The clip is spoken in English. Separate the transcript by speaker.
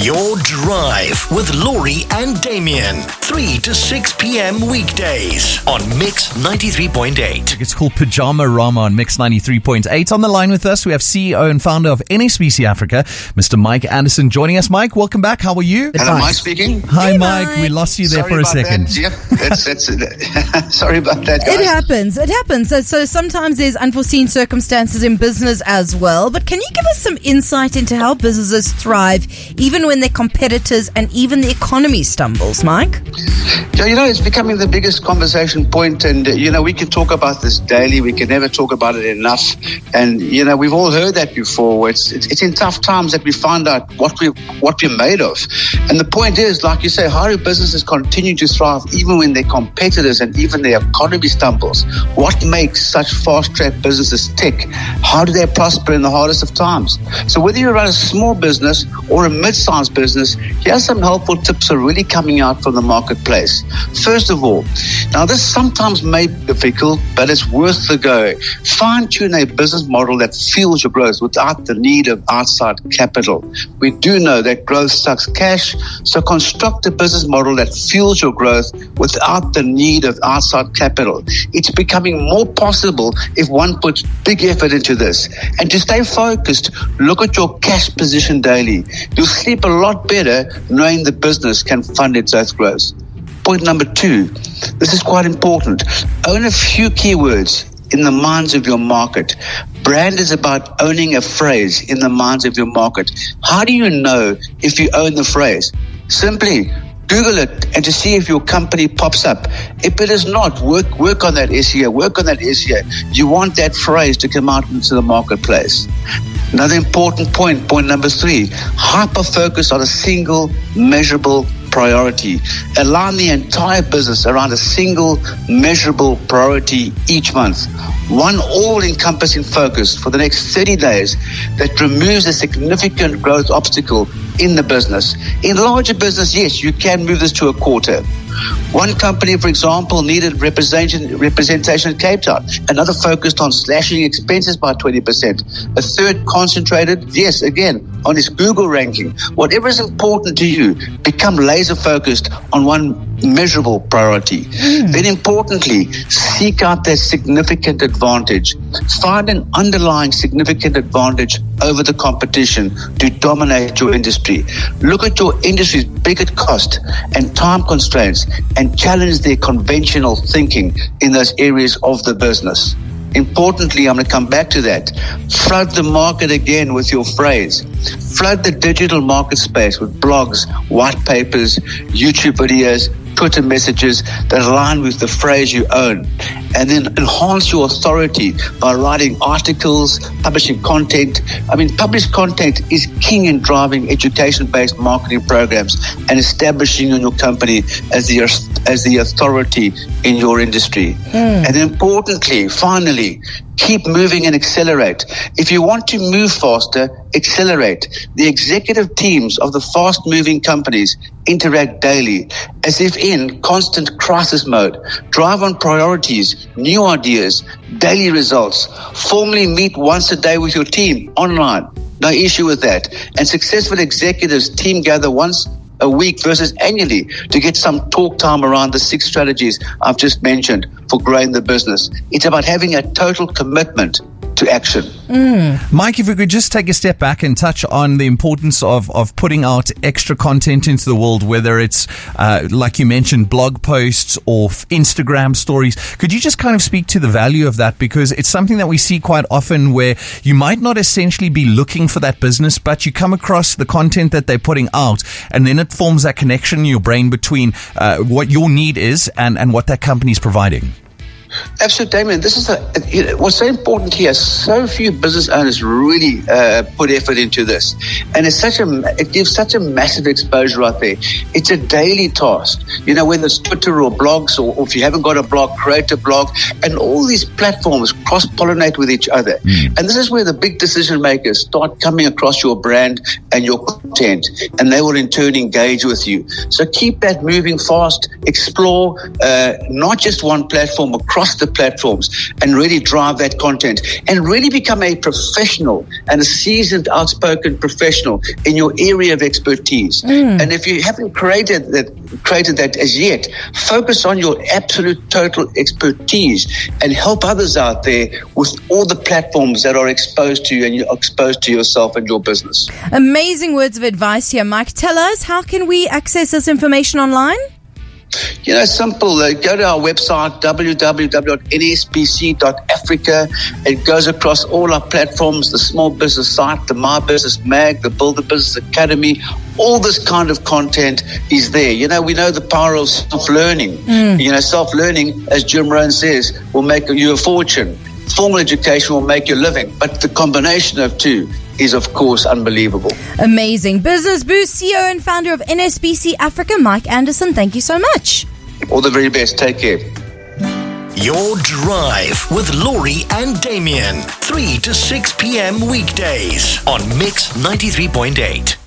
Speaker 1: Your Drive with Lauri and Damian. 3 to 6 p.m. weekdays on Mix 93.8.
Speaker 2: It's called Pajama Rama on Mix 93.8. On the line with us, we have CEO and founder of NSBC Africa, Mr. Mike Anderson, joining us. Mike, welcome back. How are you?
Speaker 3: Hello, Mike speaking.
Speaker 2: Hi, hey, Mike. We lost you there for a second.
Speaker 3: Yep, sorry about that, guys.
Speaker 4: It happens. So sometimes there's unforeseen circumstances in business as well. But can you give us some insight into how businesses thrive, even when their competitors and even the economy stumbles, Mike?
Speaker 3: Yeah, it's becoming the biggest conversation point, and we can talk about this daily. We can never talk about it enough, and we've all heard that before. It's in tough times that we find out what we're made of, and the point is, like you say, how do businesses continue to thrive even when their competitors and even their economy stumbles? What makes such fast-track businesses tick? How do they prosper in the hardest of times? So whether you run a small business or a mid-sized business, here's some helpful tips are really coming out from the marketplace. First of all, now this sometimes may be difficult, but it's worth the go. Fine-tune a business model that fuels your growth without the need of outside capital. We do know that growth sucks cash, so construct a business model that fuels your growth without the need of outside capital. It's becoming more possible if one puts big effort into this. And to stay focused, look at your cash position daily. You'll sleep a lot better knowing the business can fund its own growth. Point number 2, this is quite important. Own a few keywords in the minds of your market. Brand is about owning a phrase in the minds of your market. How do you know if you own the phrase? Simply Google it and to see if your company pops up. If it is not, work on that SEO. You want that phrase to come out into the marketplace. Another important point number 3, hyper-focus on a single measurable priority. Align the entire business around a single measurable priority each month. One all-encompassing focus for the next 30 days that removes a significant growth obstacle in the business. In larger business, yes, you can move this to a quarter. One company, for example, needed representation in Cape Town. Another focused on slashing expenses by 20%. A third concentrated, yes, again, on its Google ranking. Whatever is important to you, become laser focused on one measurable priority. Then importantly, seek out that significant advantage. Find an underlying significant advantage over the competition to dominate your industry. Look at your industry's biggest cost and time constraints and challenge their conventional thinking in those areas of the business. Importantly, I'm going to come back to that. Flood the market again with your phrase. Flood the digital market space with blogs, white papers, YouTube videos, Twitter messages that align with the phrase you own. And then enhance your authority by writing articles, publishing content. Published content is king in driving education-based marketing programs and establishing your company as the authority in your industry. And importantly, finally, keep moving and accelerate. If you want to move faster, accelerate. The executive teams of the fast-moving companies interact daily as if in constant crisis mode. Drive on priorities, new ideas, daily results. Formally meet once a day with your team online. No issue with that. And successful executives team gather once a week versus annually to get some talk time around the 6 strategies I've just mentioned for growing the business. It's about having a total commitment to action.
Speaker 2: Mike, if we could just take a step back and touch on the importance of putting out extra content into the world, whether it's, like you mentioned, blog posts or Instagram stories. Could you just kind of speak to the value of that? Because it's something that we see quite often where you might not essentially be looking for that business, but you come across the content that they're putting out, and then it forms that connection in your brain between what your need is and what that company is providing.
Speaker 3: Absolutely, Damian. This is what's so important here. So few business owners really put effort into this, and it gives such a massive exposure out there. It's a daily task. Whether it's Twitter or blogs, or if you haven't got a blog, create a blog, and all these platforms cross-pollinate with each other. And this is where the big decision makers start coming across your brand and your content, and they will in turn engage with you. So keep that moving fast. Explore not just one platform across across the platforms and really drive that content and really become a professional and a seasoned, outspoken professional in your area of expertise. And if you haven't created that as yet, focus on your absolute total expertise and help others out there with all the platforms that are exposed to you and you're exposed to yourself and your business.
Speaker 4: Amazing words of advice here, Mike. Tell us, how can we access this information online?
Speaker 3: Simple. Go to our website, www.nsbc.africa. It goes across all our platforms, the Small Business Site, the My Business Mag, the Build a Business Academy. All this kind of content is there. We know the power of self-learning. Self-learning, as Jim Rohn says, will make you a fortune. Formal education will make you a living. But the combination of two is, of course, unbelievable.
Speaker 4: Amazing. Business Boost CEO and founder of NSBC Africa, Mike Anderson, thank you so much.
Speaker 3: All the very best. Take care.
Speaker 1: Your Drive with Lauri and Damian. 3 to 6 p.m. weekdays on Mix 93.8.